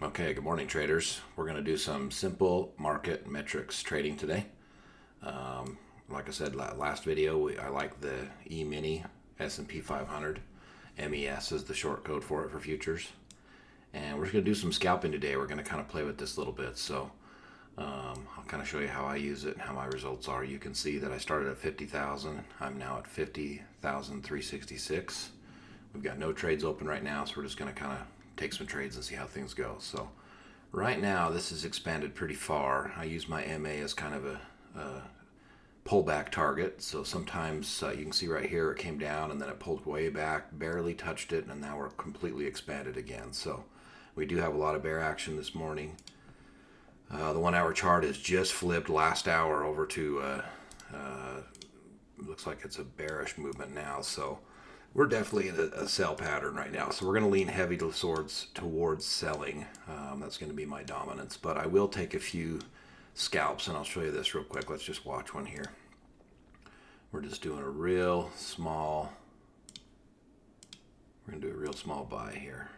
Okay, good morning, traders. We're going to do some simple market metrics trading today. Like I said, last video, I like the E-mini S&P 500. MES is the short code for it for futures. And we're just going to do some scalping today. We're going to kind of play with this a little bit. So I'll kind of show you how I use it and how my results are. You can see that I started at 50,000. I'm now at 50,366. We've got no trades open right now, so we're just going to kind of take some trades and see how things go. So right now this has expanded pretty far. I use my MA as kind of a pullback target. So sometimes you can see right here it came down and then it pulled way back, barely touched it, and now we're completely expanded again. So we do have a lot of bear action this morning. The 1 hour chart is just flipped last hour over to looks like it's a bearish movement now. So we're definitely in a sell pattern right now. So we're going to lean heavy towards selling. That's going to be my dominance. But I will take a few scalps, and I'll show you this real quick. Let's just watch one here. We're just doing a real small, we're going to do a real small buy here.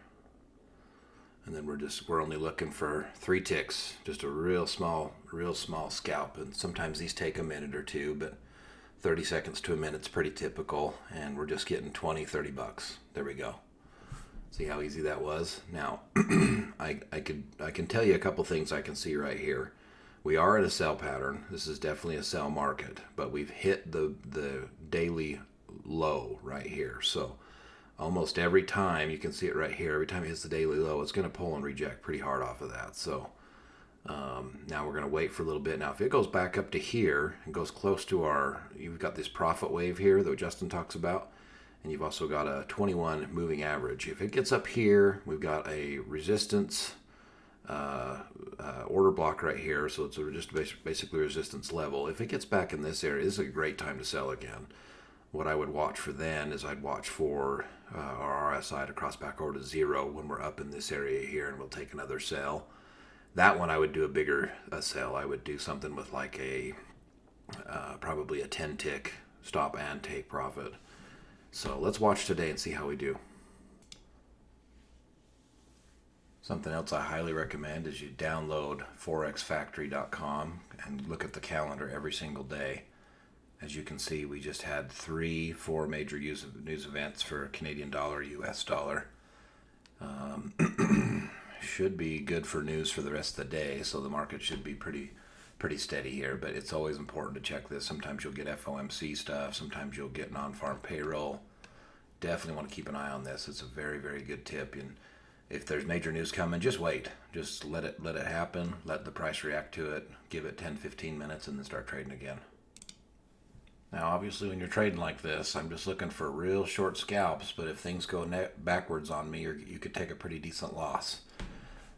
And then we're only looking for 3 ticks, just a real small scalp. And sometimes these take a minute or two, but 30 seconds to a minute is pretty typical, and we're just getting 20, 30 bucks. There we go. See how easy that was? Now, I can tell you a couple things I can see right here. We are in a sell pattern. This is definitely a sell market, but we've hit the daily low right here. So almost every time, you can see it right here, every time it hits the daily low, it's going to pull and reject pretty hard off of that. So now we're going to wait for a little bit. Now, if it goes back up to here and goes close to you've got this profit wave here that Justin talks about, and you've also got a 21 moving average. If it gets up here, we've got a resistance order block right here, so it's just basically resistance level. If it gets back in this area, this is a great time to sell again. What I would watch for then is I'd watch for our RSI to cross back over to 0 when we're up in this area here, and we'll take another sell. That one I would do a bigger sell. I would do something with like probably a 10 tick stop and take profit. So let's watch today and see how we do. Something else I highly recommend is you download forexfactory.com and look at the calendar every single day. As you can see, we just had 4 major news events for Canadian dollar, US dollar. Should be good for news for the rest of the day, so the market should be pretty steady here. But it's always important to check this. Sometimes you'll get FOMC stuff, sometimes you'll get non-farm payroll. Definitely want to keep an eye on this. It's a very, very good tip. And if there's major news coming, just wait. Just let it happen. Let the price react to it. Give it 10-15 minutes and then start trading again. Now, obviously, when you're trading like this, I'm just looking for real short scalps. But if things go backwards on me, you could take a pretty decent loss.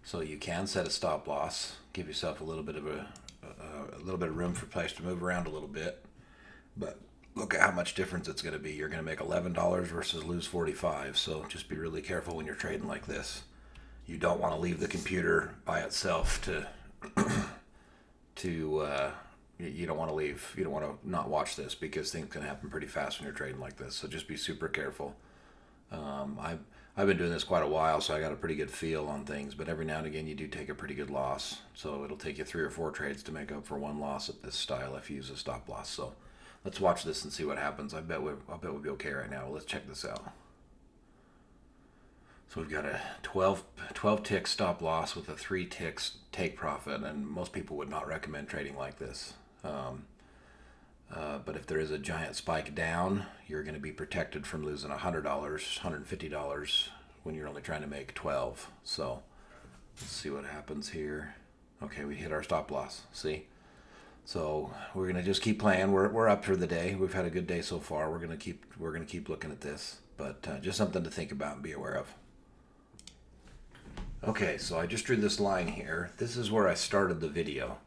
So you can set a stop loss, give yourself a little bit of room for price to move around a little bit. But look at how much difference it's going to be. You're going to make $11 versus lose 45. So just be really careful when you're trading like this. You don't want to leave the computer by itself you don't want to not watch this, because things can happen pretty fast when you're trading like this. So just be super careful. I've been doing this quite a while, so I got a pretty good feel on things, but every now and again you do take a pretty good loss. So it'll take you 3 or 4 trades to make up for one loss at this style if you use a stop loss. So let's watch this and see what happens. I bet we'll be okay right now. Let's check this out. So we've got a 12 tick stop loss with a 3 ticks take profit, and most people would not recommend trading like this. But if there is a giant spike down, you're going to be protected from losing $100, $150 when you're only trying to make 12. So let's see what happens here. Okay, we hit our stop loss. See? So we're going to just keep playing. We're up for the day. We've had a good day so far. We're going to keep looking at this, but just something to think about and be aware of. Okay, so I just drew this line here. This is where I started the video.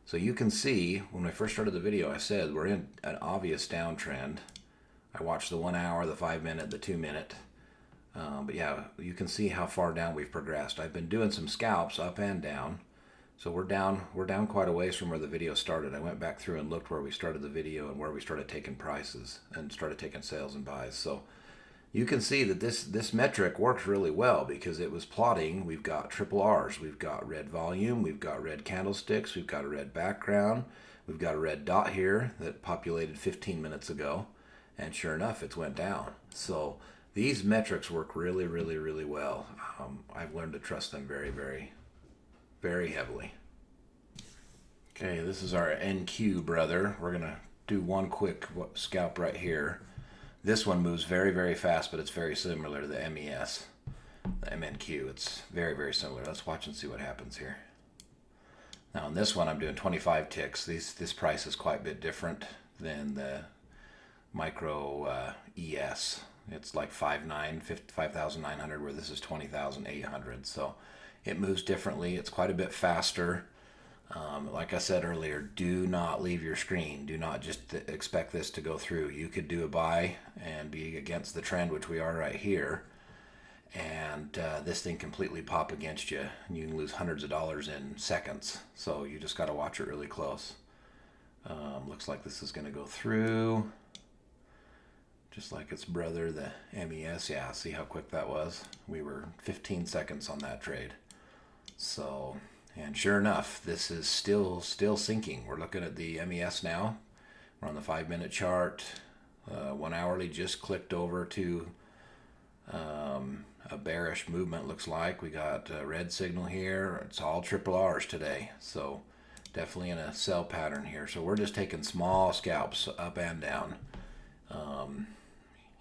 So you can see, when I first started the video, I said we're in an obvious downtrend. I watched the 1 hour, the 5 minute, the 2 minute. But yeah, you can see how far down we've progressed. I've been doing some scalps up and down. So we're down quite a ways from where the video started. I went back through and looked where we started the video and where we started taking prices and started taking sales and buys. So you can see that this metric works really well because it was plotting. We've got triple R's. We've got red volume. We've got red candlesticks. We've got a red background. We've got a red dot here that populated 15 minutes ago. And sure enough, it's went down. So these metrics work really, really, really well. I've learned to trust them very, very, very heavily. Okay, this is our NQ brother. We're going to do one quick scalp right here. This one moves very, very fast, but it's very similar to the MES, the MNQ. It's very, very similar. Let's watch and see what happens here. Now on this one, I'm doing 25 ticks. This price is quite a bit different than the micro ES. It's like 5,900, where this is 20,800. So it moves differently. It's quite a bit faster. Like I said earlier, do not leave your screen. Do not just expect this to go through. You could do a buy and be against the trend, which we are right here, and this thing completely pop against you, and you can lose hundreds of dollars in seconds. So you just got to watch it really close. Looks like this is going to go through, just like its brother, the MES. Yeah, see how quick that was? We were 15 seconds on that trade. So... and sure enough, this is still sinking. We're looking at the MES now. We're on the 5-minute chart. 1 hourly just clicked over to a bearish movement, looks like. We got a red signal here. It's all triple R's today. So definitely in a sell pattern here. So we're just taking small scalps up and down.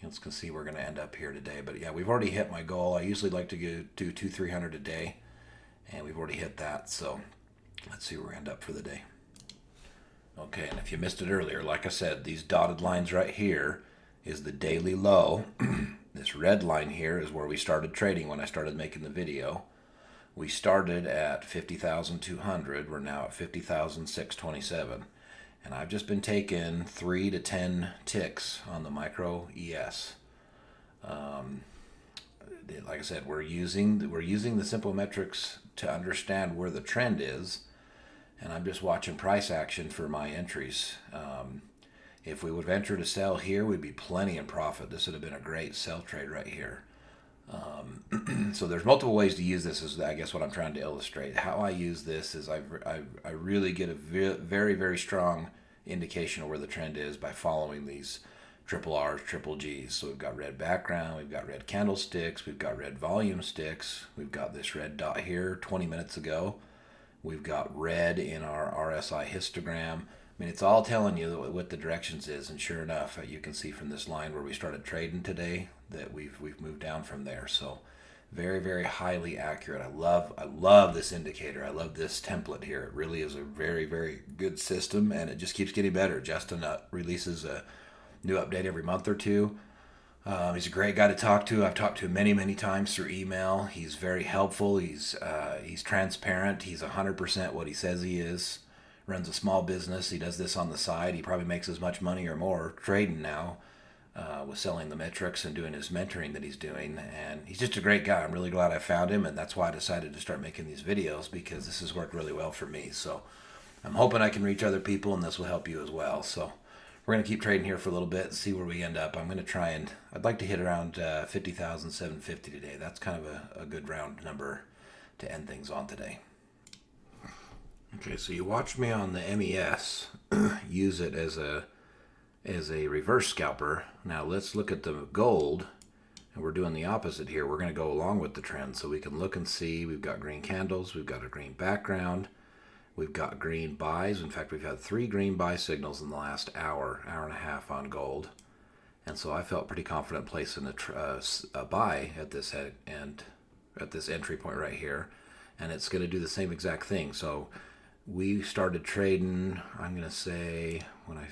You can see we're going to end up here today. But yeah, we've already hit my goal. I usually like to do 200-300 a day. And we've already hit that, so let's see where we end up for the day. Okay, and if you missed it earlier, like I said, these dotted lines right here is the daily low. This red line here is where we started trading when I started making the video. We started at 50,200. We're now at 50,627. And I've just been taking 3 to 10 ticks on the micro ES. Like I said, we're using the simple metrics to understand where the trend is, and I'm just watching price action for my entries. If we would venture to sell here, we'd be plenty in profit. This would have been a great sell trade right here. So there's multiple ways to use this, is I guess what I'm trying to illustrate. How I use this is I really get a very, very strong indication of where the trend is by following these triple R's, triple G's. So we've got red background, we've got red candlesticks, we've got red volume sticks, we've got this red dot here 20 minutes ago. We've got red in our RSI histogram. I mean, it's all telling you what the directions is, and sure enough, you can see from this line where we started trading today that we've moved down from there. So very, very highly accurate. I love this indicator. I love this template here. It really is a very, very good system, and it just keeps getting better. Justin releases a new update every month or two. He's a great guy to talk to. I've talked to him many, many times through email. He's very helpful. He's transparent. He's 100% what he says he is. Runs a small business. He does this on the side. He probably makes as much money or more trading now with selling the metrics and doing his mentoring that he's doing. And he's just a great guy. I'm really glad I found him, and that's why I decided to start making these videos, because this has worked really well for me. So I'm hoping I can reach other people, and this will help you as well. So we're going to keep trading here for a little bit and see where we end up. I'm going to try and, I'd like to hit around 50,750 today. That's kind of a good round number to end things on today. Okay, so you watched me on the MES use it as a reverse scalper. Now let's look at the gold, and we're doing the opposite here. We're going to go along with the trend, so we can look and see. We've got green candles, we've got a green background, we've got green buys. In fact, we've had 3 green buy signals in the last hour and a half on gold. And so I felt pretty confident placing a buy at this at this entry point right here. And it's going to do the same exact thing. So we started trading, I'm going to say, when I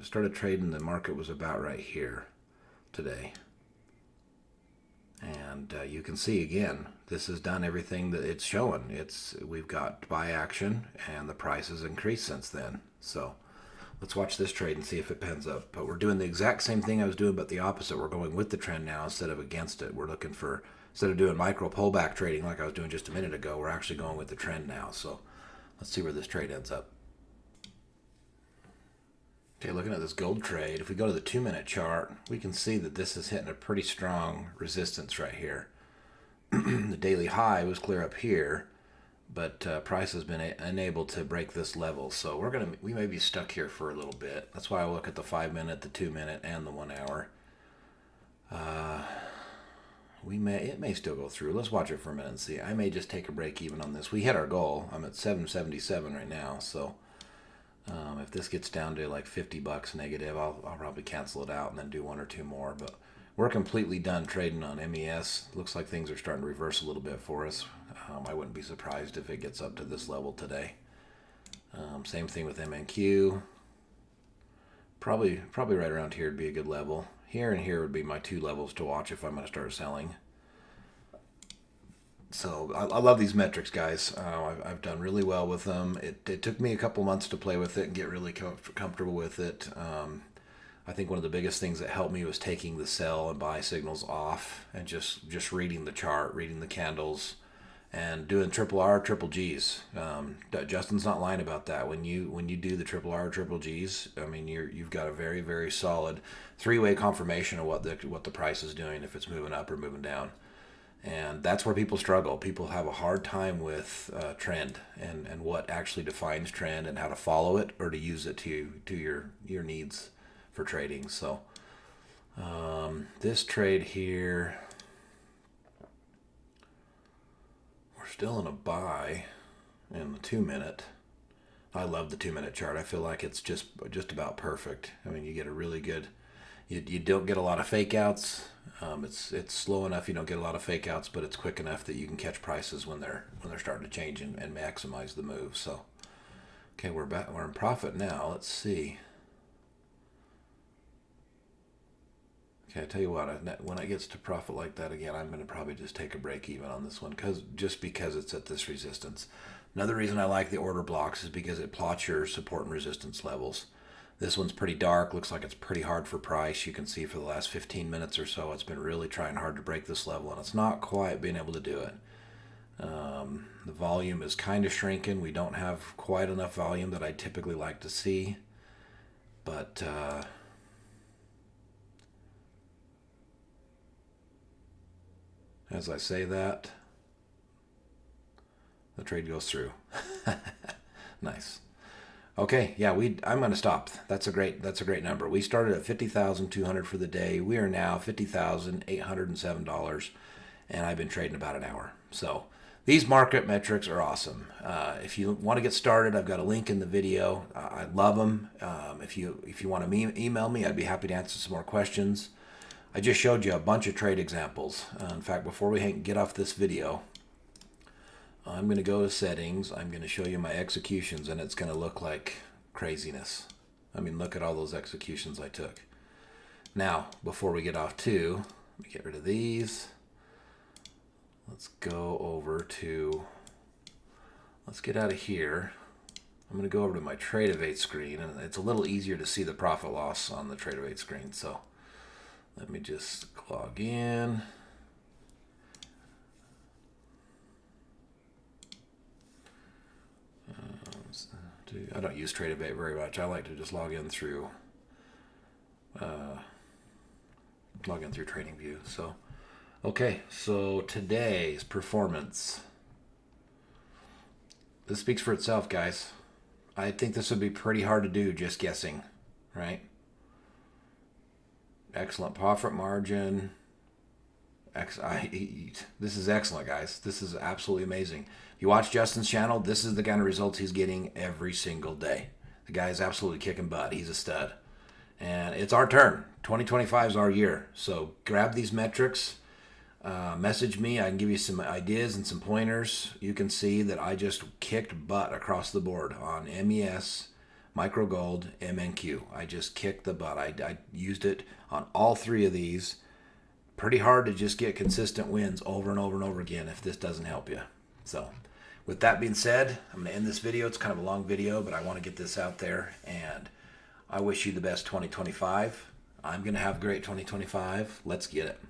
started trading, the market was about right here today. And you can see again, this has done everything that it's showing. We've got buy action, and the price has increased since then. So let's watch this trade and see if it pans up. But we're doing the exact same thing I was doing, but the opposite. We're going with the trend now instead of against it. We're looking for, instead of doing micro pullback trading like I was doing just a minute ago, we're actually going with the trend now. So let's see where this trade ends up. Okay, looking at this gold trade, if we go to the 2-minute chart, we can see that this is hitting a pretty strong resistance right here. The daily high was clear up here, but price has been unable to break this level, so we may be stuck here for a little bit. That's why I look at the 5-minute, the 2-minute, and the 1 hour. It may still go through. Let's watch it for a minute and see. I may just take a break even on this. We hit our goal. I'm at 777 right now, so if this gets down to like $50 negative, I'll probably cancel it out and then do 1 or 2 more. But we're completely done trading on MES. Looks like things are starting to reverse a little bit for us. I wouldn't be surprised if it gets up to this level today. Same thing with MNQ. Probably right around here would be a good level. Here and here would be my 2 levels to watch if I'm going to start selling. So I love these metrics, guys. I've done really well with them. It took me a couple months to play with it and get really comfortable with it. I think one of the biggest things that helped me was taking the sell and buy signals off and just reading the chart, reading the candles, and doing triple R, triple Gs. Justin's not lying about that. When you do the triple R, triple Gs, I mean you've got a very, very solid 3-way confirmation of what the price is doing, if it's moving up or moving down. And that's where people struggle. People have a hard time with trend and what actually defines trend and how to follow it or to use it to your needs for trading. So this trade here, we're still in a buy in the 2-minute. I love the 2-minute chart. I feel like it's just about perfect. I mean, you get a really good. You don't get a lot of fake outs. It's slow enough you don't get a lot of fake outs, but it's quick enough that you can catch prices when they're starting to change and maximize the move. So, okay, we're in profit now. Let's see. Okay, I tell you what, when it gets to profit like that again, I'm going to probably just take a break even on this one because it's at this resistance. Another reason I like the order blocks is because it plots your support and resistance levels. This one's pretty dark. Looks like it's pretty hard for price. You can see for the last 15 minutes or so, it's been really trying hard to break this level, and it's not quite being able to do it. The volume is kind of shrinking. We don't have quite enough volume that I typically like to see. But as I say that, the trade goes through. Nice. Okay, yeah, I'm going to stop. That's a great number. We started at $50,200 for the day. We are now $50,807, and I've been trading about an hour. So these market metrics are awesome. If you want to get started, I've got a link in the video. I love them. If you want to email me, I'd be happy to answer some more questions. I just showed you a bunch of trade examples. In fact, before we get off this video, I'm going to go to settings. I'm going to show you my executions, and it's going to look like craziness. I mean, look at all those executions I took. Now, before we get off too, let me get rid of these. Let's go over to, let's get out of here. I'm going to go over to my Trade-Evade screen, and it's a little easier to see the profit loss on the Trade-Evade screen. So let me just log in. I don't use Trade-Evade very much. I like to just log in through TradingView. So, okay, so today's performance. This speaks for itself, guys. I think this would be pretty hard to do just guessing, right? Excellent profit margin. This is excellent, guys. This is absolutely amazing. If you watch Justin's channel, this is the kind of results he's getting every single day. The guy is absolutely kicking butt. He's a stud. And it's our turn. 2025 is our year. So grab these metrics. Message me. I can give you some ideas and some pointers. You can see that I just kicked butt across the board on MES, Micro Gold, MNQ. I just kicked the butt. I used it on all 3 of these. Pretty hard to just get consistent wins over and over and over again if this doesn't help you. So with that being said, I'm going to end this video. It's kind of a long video, but I want to get this out there, and I wish you the best 2025. I'm going to have a great 2025. Let's get it.